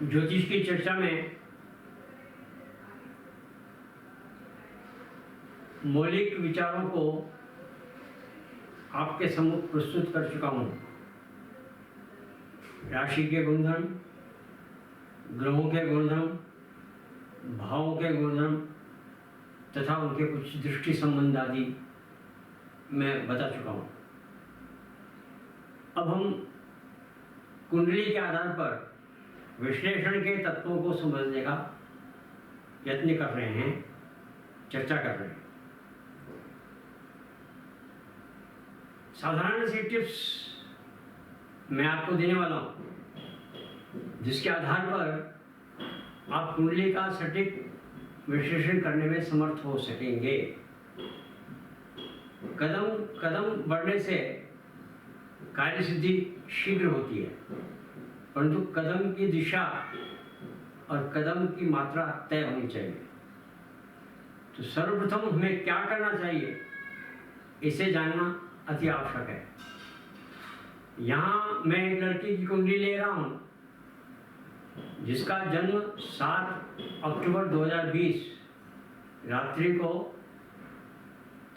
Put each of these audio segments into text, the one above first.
ज्योतिष की चर्चा में मौलिक विचारों को आपके सम्मुख प्रस्तुत कर चुका हूँ। राशि के गुणधर्म, ग्रहों के गुणधर्म, भावों के गुणधर्म तथा उनके कुछ दृष्टि संबंध आदि मैं बता चुका हूँ। अब हम कुंडली के आधार पर विश्लेषण के तत्वों को समझने का यत्न कर रहे हैं, चर्चा कर रहे हैं। साधारण सी टिप्स मैं आपको देने वाला हूँ, जिसके आधार पर आप कुंडली का सटीक विश्लेषण करने में समर्थ हो सकेंगे। कदम कदम बढ़ने से कार्य सिद्धि शीघ्र होती है, परंतु कदम की दिशा और कदम की मात्रा तय होनी चाहिए। तो सर्वप्रथम हमें क्या करना चाहिए, इसे जानना अति आवश्यक है। यहाँ मैं एक लड़की की कुंडली ले रहा हूँ, जिसका जन्म 7 अक्टूबर 2020 रात्रि को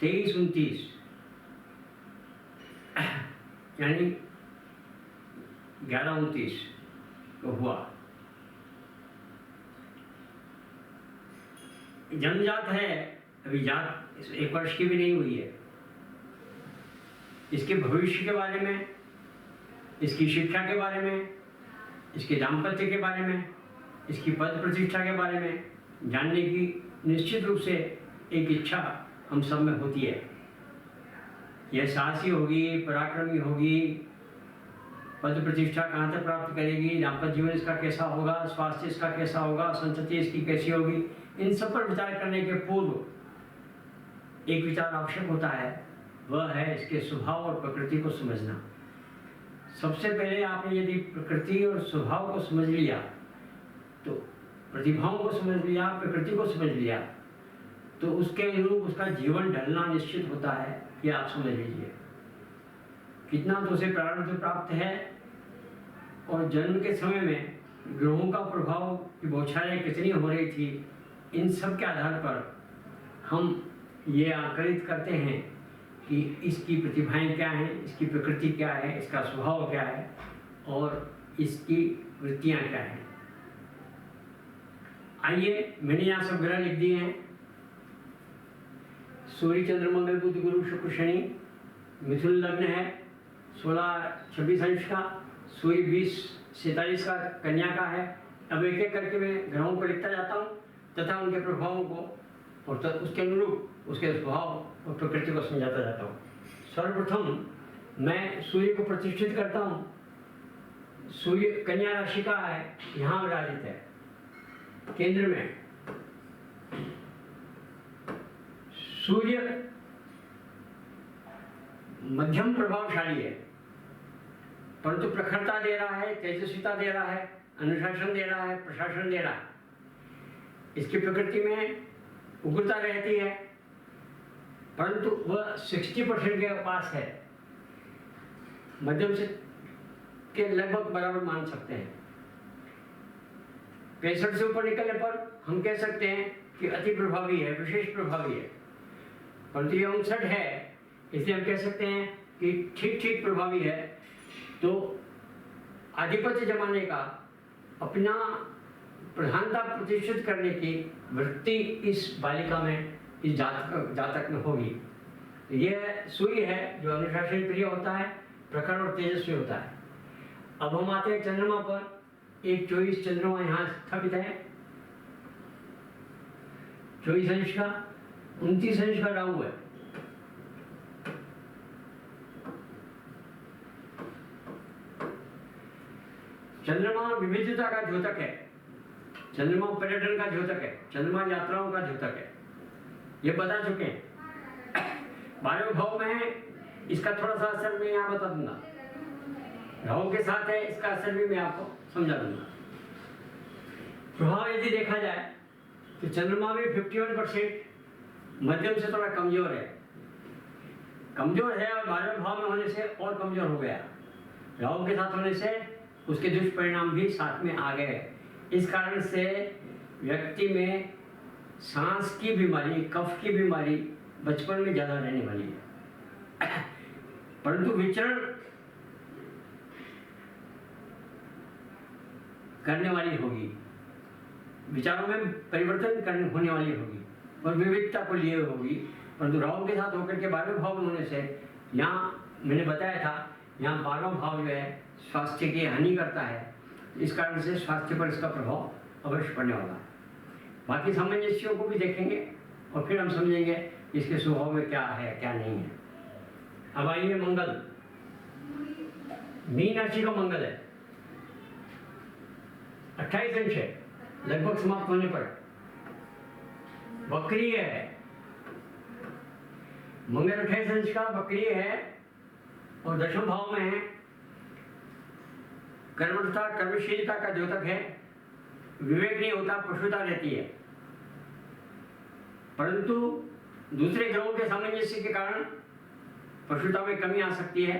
23:29 यानी 11:29 को हुआ। जन्मजात है, अभी जात 1 वर्ष की भी नहीं हुई है। इसके भविष्य के बारे में, इसकी शिक्षा के बारे में, इसके दाम्पत्य के बारे में, इसकी पद प्रतिष्ठा के बारे में जानने की निश्चित रूप से एक इच्छा हम सब में होती है। यह साहसी होगी, पराक्रमी होगी, पद प्रतिष्ठा कहाँ तक प्राप्त करेगी, दाम्पत्य जीवन इसका कैसा होगा, स्वास्थ्य इसका कैसा होगा, संतति इसकी कैसी होगी, इन सब पर विचार करने के पूर्व एक विचार आवश्यक होता है, वह है इसके स्वभाव और प्रकृति को समझना। सबसे पहले आपने यदि प्रकृति और स्वभाव को समझ लिया, तो प्रतिभाओं को समझ लिया, प्रकृति को समझ लिया, तो उसके अनुरूप उसका जीवन ढलना निश्चित होता है। कि आप समझ लीजिए कितना तो उसे प्रारब्ध प्राप्त है, और जन्म के समय में ग्रहों का प्रभाव की बौछारें कितनी हो रही थी, इन सब के आधार पर हम ये आकलित करते हैं कि इसकी प्रतिभाएं क्या हैं, इसकी प्रकृति क्या है, इसका स्वभाव क्या है और इसकी वृत्तियां क्या हैं। आइए, मैंने यहाँ सब ग्रह लिख दिए हैं। सूर्य, चंद्रमा, मंगल, बुध, गुरु, शुक्र, शनि। मिथुन लग्न है, 16-26 अंश का। सूर्य 20-47 का कन्या का है। अब एक एक करके मैं ग्रहों को लिखता जाता हूँ तथा उनके प्रभावों को और उसके अनुरूप उसके स्वभाव और प्रकृति को समझाता जाता हूँ। सर्वप्रथम मैं सूर्य को प्रतिष्ठित करता हूँ। सूर्य कन्या राशि का है, यहाँ विराजित है केंद्र में। सूर्य मध्यम प्रभावशाली है, परंतु प्रखरता दे रहा है, तेजस्विता दे रहा है, अनुशासन दे रहा है, प्रशासन दे रहा है। इसकी प्रकृति में उग्रता रहती है, परंतु वह 60% के पास है। मध्यम से के लगभग बराबर मान सकते हैं। 65 से ऊपर निकलने पर हम कह सकते हैं कि अति प्रभावी है, विशेष प्रभावी है। परंतु ये 59 है, इसलिए हम कह सकते हैं कि ठीक ठीक प्रभावी है। तो आधिपत्य जमाने का, अपना प्रधानता प्रतिष्ठित करने की वृत्ति इस बालिका में, इस जातक में होगी। यह सूर्य है जो अनुशासन प्रिय होता है, प्रखर और तेजस्वी होता है। अब हम आते हैं चंद्रमा पर। एक 24 चंद्रमा यहाँ स्थापित है, 24 अंश का, 29 अंश का राहु है। चंद्रमा विविधता का द्योतक है, चंद्रमा पर्यटन का द्योतक है, चंद्रमा यात्राओं का द्योतक है। ये बता चुके हैं। 12वें भाव में है, इसका थोड़ा सा असर मैं यहाँ बता दूंगा। राहु के साथ है, इसका असर भी मैं आपको समझा दूंगा। प्रभाव यदि देखा जाए तो चंद्रमा भी 51% मध्यम से थोड़ा कमजोर है, और 12वें भाव में होने से और कमजोर हो गया। राहु के साथ होने से उसके दुष्परिणाम भी साथ में आ गए। इस कारण से व्यक्ति में सांस की बीमारी, कफ की बीमारी बचपन में ज़्यादा रहने वाली है, परंतु विचरण करने वाली होगी, विचारों में परिवर्तन होने वाली होगी और विविधता को लिए होगी। परंतु राहु के साथ होकर के 12वें भाव में होने से यहाँ मैंने बताया था, यहाँ 12वां भाव जो है स्वास्थ्य की हानि करता है, इस कारण से स्वास्थ्य पर इसका प्रभाव अवश्य पड़ने वाला है। बाकी सामंजस्यों को भी देखेंगे और फिर हम समझेंगे इसके स्वभाव में क्या है क्या नहीं है। अब आइए मंगल, मीन राशि का मंगल है, 28 अंश है, लगभग समाप्त होने पर वक्री है। मंगल 28 अंश का वक्री है और 10वें भाव में है। कर्मठता कर्मशीलता का द्योतक है, विवेक नहीं होता, पशुता रहती है। परंतु दूसरे ग्रहों के सामंजस्य के कारण पशुता में कमी आ सकती है,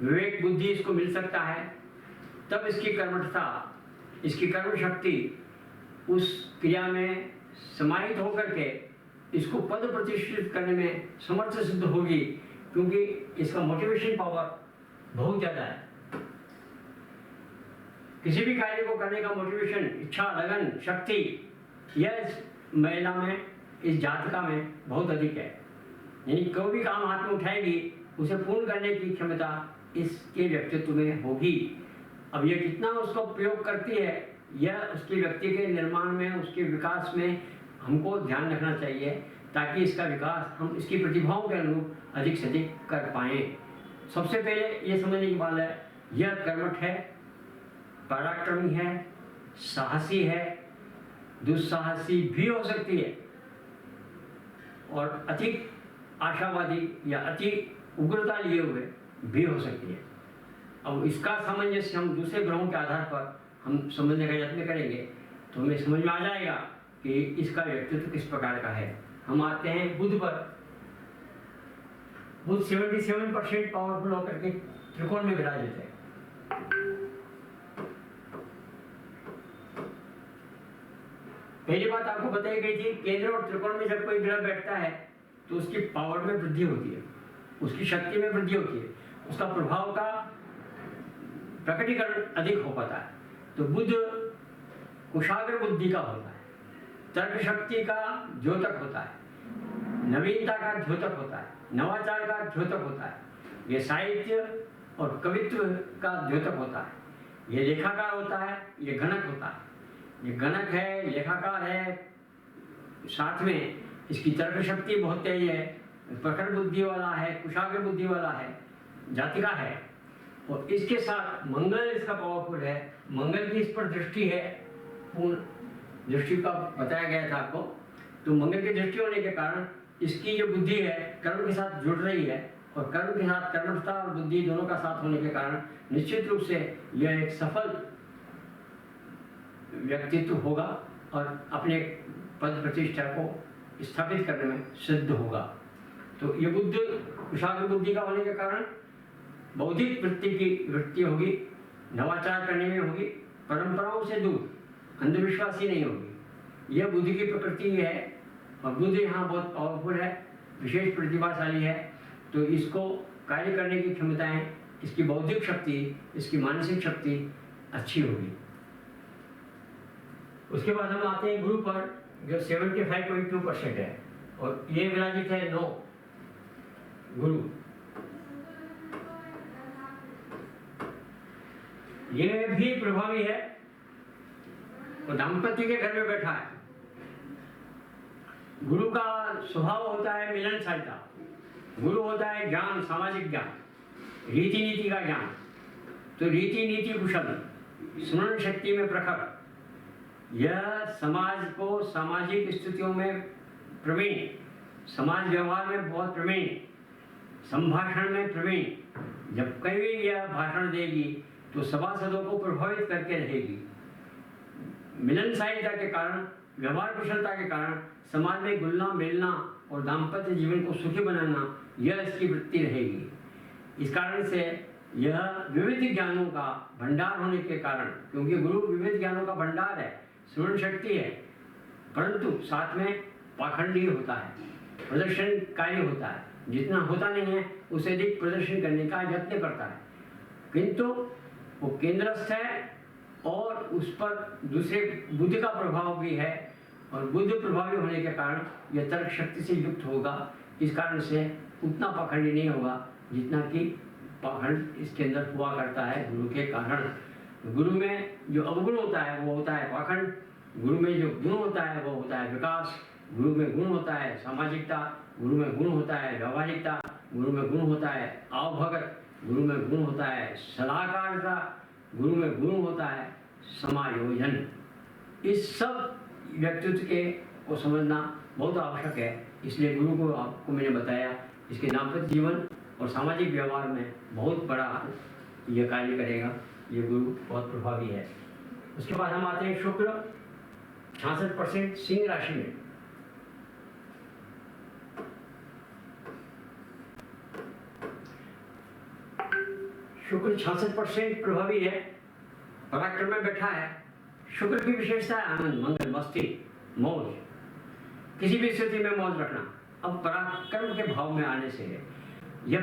विवेक बुद्धि इसको मिल सकता है, तब इसकी कर्मठता, इसकी कर्म शक्ति उस क्रिया में समाहित होकर के इसको पद प्रतिष्ठित करने में समर्थ सिद्ध होगी, क्योंकि इसका मोटिवेशन पावर बहुत ज़्यादा है। किसी भी कार्य को करने का मोटिवेशन, इच्छा, लगन, शक्ति यह इस महिला में, इस जातिका में बहुत अधिक है। यानी कोई भी काम हाथ में उठाएगी उसे पूर्ण करने की क्षमता इसके व्यक्तित्व में होगी। अब यह कितना उसका प्रयोग करती है, यह उसके व्यक्ति के निर्माण में, उसके विकास में हमको ध्यान रखना चाहिए, ताकि इसका विकास हम इसकी प्रतिभाओं के अनुरूप अधिक से अधिक कर पाएँ। सबसे पहले ये समझने की बात है, यह कर्मठ है, पराक्रमी है, साहसी है, दुस्साहसी भी हो सकती है और अधिक आशावादी या अति उग्रता लिए हुए भी हो सकती है। अब इसका सामंजस्य हम दूसरे ग्रहों के आधार पर हम समझने का यत्न करेंगे तो हमें समझ में आ जाएगा कि इसका व्यक्तित्व किस प्रकार का है। हम आते हैं बुध पर। बुध 77% पावरफुल होकर के त्रिकोण में विराजित है। पहली बात आपको बताई गई थी, केंद्र और त्रिकोण में जब कोई ग्रह बैठता है तो उसकी पावर में वृद्धि होती है, उसकी शक्ति में वृद्धि होती है, उसका प्रभाव का प्रकटीकरण अधिक हो पाता है। तो बुध कुशाग्र बुद्धि का होता है, तर्क शक्ति का द्योतक होता है, नवीनता का द्योतक होता है, नवाचार का द्योतक होता है, ये साहित्य और कवित्व का द्योतक होता है, ये लेखाकार होता है, ये गणक होता है। ये गणक है, लेखाकार है, साथ में इसकी तर्क शक्ति बहुत तेज है, प्रखर बुद्धि वाला है, कुशाग्र बुद्धि वाला है, जातिका है, और इसके साथ मंगल इसका पावरफुल है। मंगल की इस पर दृष्टि है, पूर्ण दृष्टि का बताया गया था आपको। तो मंगल की दृष्टि होने के कारण इसकी जो बुद्धि है कर्म के साथ जुड़ रही है, और कर्म के साथ कर्मठता और बुद्धि दोनों का साथ होने के कारण निश्चित रूप से यह एक सफल व्यक्तित्व होगा और अपने पद प्रतिष्ठा को स्थापित करने में सिद्ध होगा। तो ये बुद्ध कुशाग्र बुद्धि का होने के कारण बौद्धिक वृत्ति की वृत्ति होगी, नवाचार करने में होगी, परंपराओं से दूर, अंधविश्वासी नहीं होगी। यह बुद्धि की प्रकृति है और बुद्ध यहाँ बहुत पावरफुल है, विशेष प्रतिभाशाली है। तो इसको कार्य करने की क्षमताएं, इसकी बौद्धिक शक्ति, इसकी मानसिक शक्ति अच्छी होगी। उसके बाद हम आते हैं गुरु पर, जो 75.2% है और ये विराजित है 9 गुरु। ये भी प्रभावी है और दाम्पत्य के घर में बैठा है। गुरु का स्वभाव होता है मिलनसारिता, गुरु होता है ज्ञान, सामाजिक ज्ञान, रीति नीति का ज्ञान। तो रीति नीति कुशल, स्मरण शक्ति में प्रखर, यह समाज को सामाजिक स्थितियों में प्रवीण, समाज व्यवहार में बहुत प्रवीण, संभाषण में प्रवीण। जब कभी यह भाषण देगी तो सभासदों को प्रभावित करके रहेगी। मिलनसारिता के कारण, व्यवहार कुशलता के कारण समाज में घुलना मिलना और दाम्पत्य जीवन को सुखी बनाना, यह इसकी वृत्ति रहेगी। इस कारण से यह विविध ज्ञानों का भंडार होने के कारण, क्योंकि गुरु विविध ज्ञानों का भंडार है, स्मरण शक्ति है, परंतु साथ में पाखंडी होता है, प्रदर्शनकारी होता है, जितना होता नहीं है उसे अधिक प्रदर्शन करने का यत्न करता है, किंतु वो केंद्रस्थ है और उस पर दूसरे बुद्ध का प्रभाव भी है, और बुद्ध प्रभावी होने के कारण यह तर्क शक्ति से युक्त होगा। इस कारण से उतना पाखंडी नहीं होगा जितना कि पाखंड इसके अंदर हुआ करता है गुरु के कारण। गुरु में जो अवगुण होता है वो होता है पाखंड, गुरु में जो गुण होता है वो होता है विकास, गुरु में गुण होता है सामाजिकता, गुरु में गुण होता है व्यवहारिकता, गुरु में गुण होता है आवभगत, गुरु में गुण होता है सलाहकारिता, गुरु में गुण होता है समायोजन। इस सब व्यक्तित्व के को समझना बहुत आवश्यक है। इसलिए गुरु को आपको मैंने बताया, इसके दाम्पत्य जीवन और सामाजिक व्यवहार में बहुत बड़ा यह कार्य करेगा। ये गुरु बहुत प्रभावी है। उसके बाद हम आते हैं शुक्र 66% सिंह राशि में। शुक्र 66% प्रभावी है, पराक्रम में बैठा है। शुक्र की विशेषता है आनंद, मंगल, मस्ती, मौज, किसी भी स्थिति में मौज रखना। अब पराक्रम के भाव में आने से यह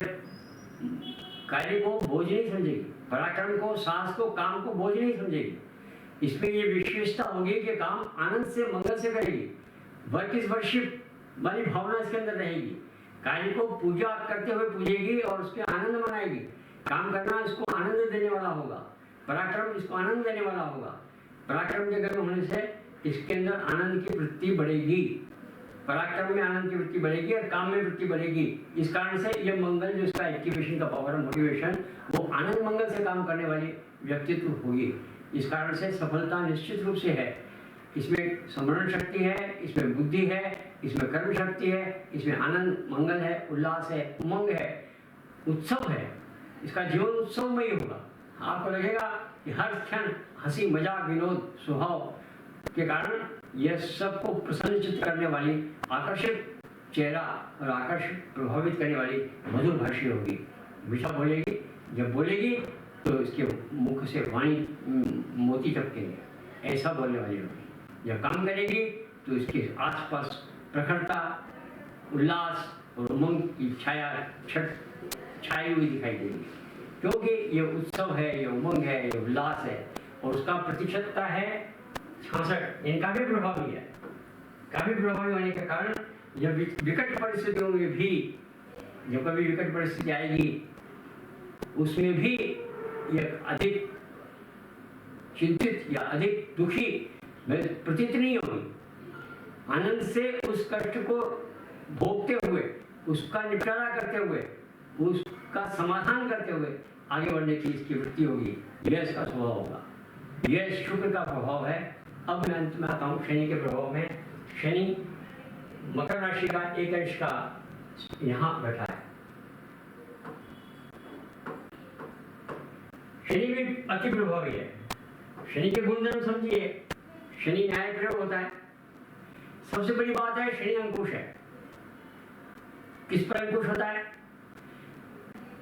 कार्य को बोझ नहीं समझेगी, पराक्रम को, साहस को, काम को बोझ नहीं समझेगी। इसमें ये विशेषता होगी कि काम आनंद से, मंगल से करेगी। वर्क इज वर्शिप वाली भावना इसके अंदर रहेगी। कार्य को पूजा करते हुए पूजेगी और उसके आनंद मनाएगी। काम करना इसको आनंद देने वाला होगा, पराक्रम इसको आनंद देने वाला होगा। पराक्रम के गर्म होने से इसके अंदर आनंद की वृत्ति बढ़ेगी, पराक्रम में आनंद की वृत्ति बढ़ेगी और काम में वृत्ति बढ़ेगी। इस कारण से यह मंगल जो इसका एक्टिवेशन का पावर, मोटिवेशन, वो आनंद मंगल से काम करने वाली व्यक्तित्व होगी। इस कारण से सफलता निश्चित रूप से है। इसमें स्मरण शक्ति है, इसमें बुद्धि है, इसमें कर्म शक्ति है, इसमें आनंद मंगल है, उल्लास है, उमंग है, उत्सव है। इसका जीवन उत्सवमय होगा। आपको लगेगा कि हर क्षण हंसी मजाक विनोद स्वभाव के कारण यह सबको प्रसन्नचित्त करने वाली आकर्षक चेहरा और आकर्षक प्रभावित करने वाली मधुर भाषी होगी। मीठा बोलेगी, जब बोलेगी तो इसके मुख से वाणी मोती टपकेंगे, ऐसा बोलने वाली होगी। जब काम करेगी तो इसके आसपास प्रखरता, उल्लास और उमंग की छाया छाई हुई दिखाई देगी, क्योंकि ये उत्सव है, ये उमंग है, ये उल्लास है। और उसका प्रतिशतता है 66। इनका भी प्रभावी है। काफी प्रभावी होने के कारण यह विकट परिस्थितियों में भी, जब कभी विकट परिस्थिति आएगी उसमें भी यह अधिक चिंतित या अधिक दुखी प्रतीत नहीं होगी। आनंद से उस कष्ट को भोगते हुए, उसका निपटारा करते हुए, उसका समाधान करते हुए आगे बढ़ने की इसकी वृत्ति होगी। यह इसका स्वभाव होगा। यह शुक्र का प्रभाव है। अब मैं अंत में आता हूँ शनि के प्रभाव में। शनि मकर राशि का एक अंश का यहाँ बैठा है। शनि भी अति प्रभावी है। शनि के गुणधर्म समझिए। शनि न्याय प्रयोग होता है। सबसे बड़ी बात है शनि अंकुश है। किस पर अंकुश होता है?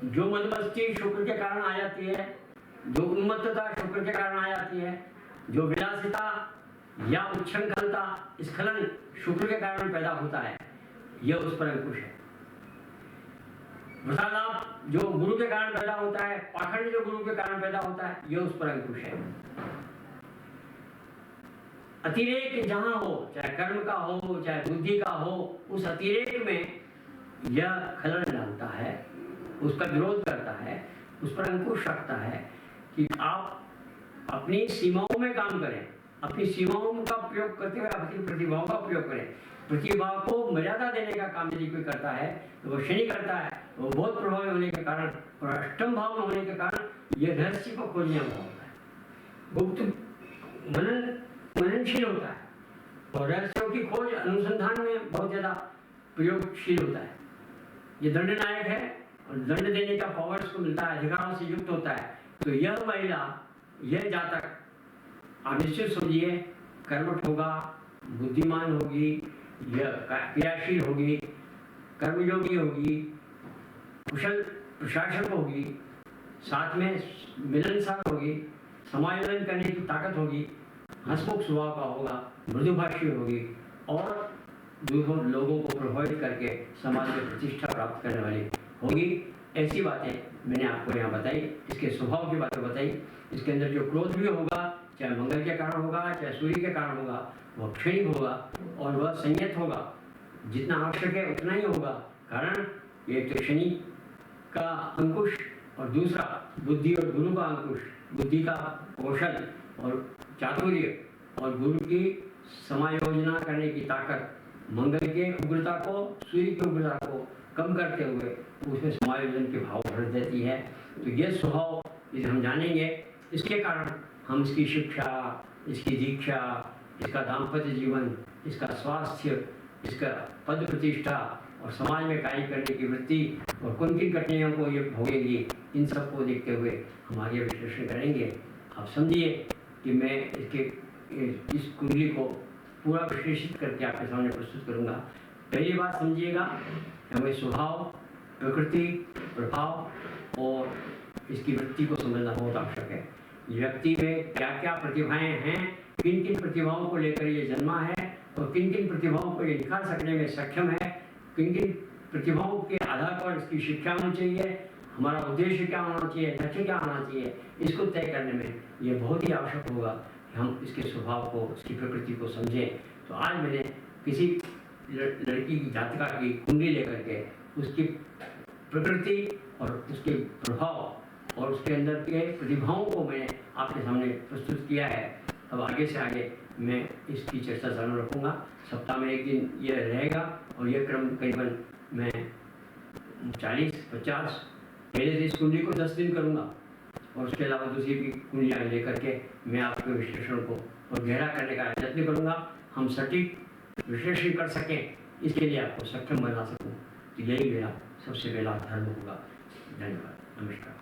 जो मदमस्ती शुक्र के कारण आ जाती है, जो उन्मत्तता शुक्र के कारण आ जाती है, जो विलासिता या उच्छृंखलता, स्खलन शुक्र के कारण पैदा होता है, यह उस पर अंकुश है। वृथालाप जो गुरु के कारण पैदा होता है, पाखंड जो गुरु के कारण पैदा होता है, यह उस पर अंकुश है। अतिरेक जहां हो, चाहे कर्म का हो, चाहे बुद्धि का हो, उस अतिरेक में यह खलल डालता है, उसका विरोध करता है, उस पर अंकुश रखता है कि आप अपनी सीमाओं में काम करें, अपनी सीमाओं का प्रयोग करते हुए अपनी प्रतिभाओं का प्रयोग करें। प्रतिभा को मर्यादा देने का काम यदि कोई करता है तो वो शनि करता है। वो बहुत प्रभावी होने के कारण और अष्टम भाव में होने के कारण ये रहस्य को खोजने वाला होता है, गुप्त मननशील होता है और रहस्यों की खोज अनुसंधान में बहुत ज्यादा प्रयोगशील होता है। ये दंडनायक है और दंड देने का पावर को मिलता है, अधिकारों से युक्त होता है। तो यह महिला, यह जातक आप निश्चित समझिए कर्मठ होगा, बुद्धिमान होगी, यह क्रियाशील होगी, कर्मयोगी होगी, कुशल प्रशासक होगी, साथ में मिलनसार होगी, समायोजन करने की ताकत होगी, हंसमुख स्वभाव का होगा, मृदुभाषी होगी और दूसरों लोगों को प्रभावित करके समाज में प्रतिष्ठा प्राप्त करने वाली होगी। ऐसी बातें मैंने आपको यहाँ बताई, इसके स्वभाव की बातें बताई। इसके अंदर जो क्रोध भी होगा, चाहे मंगल के कारण होगा, चाहे सूर्य के कारण होगा, वह क्षणिक होगा और वह संयत होगा, जितना आवश्यक है उतना ही होगा। कारण एक तो शनि का अंकुश और दूसरा बुद्धि और गुरु का अंकुश, बुद्धि का कौशल और चातुर्य और गुरु की समायोजना करने की ताकत मंगल के उग्रता को, सूर्य की उग्रता को कम करते हुए उसमें समायोजन के भाव भर देती है। तो ये स्वभाव इसे हम जानेंगे, इसके कारण हम इसकी शिक्षा, इसकी दीक्षा, इसका दाम्पत्य जीवन, इसका स्वास्थ्य, इसका पद प्रतिष्ठा और समाज में कार्य करने की वृत्ति और किन किन कठिनाइयों को ये भोगेगी, इन सबको देखते हुए हम आगे विश्लेषण करेंगे। आप समझिए कि मैं इस कुंडली को पूरा विश्लेषित करके आपके सामने प्रस्तुत करूंगा। पहली बात समझिएगा, हमें स्वभाव, प्रकृति, प्रभाव और इसकी वृत्ति को समझना बहुत आवश्यक है। व्यक्ति में क्या क्या प्रतिभाएं हैं, किन किन प्रतिभाओं को लेकर ये जन्मा है और किन किन प्रतिभाओं को ये निखार सकने में सक्षम है, किन किन प्रतिभाओं के आधार पर इसकी शिक्षा होनी चाहिए, हमारा उद्देश्य क्या होना चाहिए, लक्ष्य क्या होना चाहिए, इसको तय करने में ये बहुत ही आवश्यक होगा कि हम इसके स्वभाव को, इसकी प्रकृति को समझें। तो आज मैंने किसी लड़की की जातिका की कुंडली लेकर के उसकी प्रकृति और उसके प्रभाव और उसके अंदर के प्रतिभाओं को मैंने आपके सामने प्रस्तुत किया है। अब आगे से आगे मैं इसकी चर्चा चालू रखूँगा। सप्ताह में एक दिन यह रहेगा और यह क्रम करीबन मैं 40-50 पहले से इस कुंडली को 10 दिन करूँगा और उसके अलावा दूसरी भी कुंडलियाँ लेकर के मैं आपके विश्लेषण को और गहरा करने का यत्न करूँगा। हम सटीक विश्लेषण कर सकें, इसके लिए आपको सक्षम बना सकूँ, तो यही मेरा सबसे पहला धर्म होगा। धन्यवाद, नमस्कार।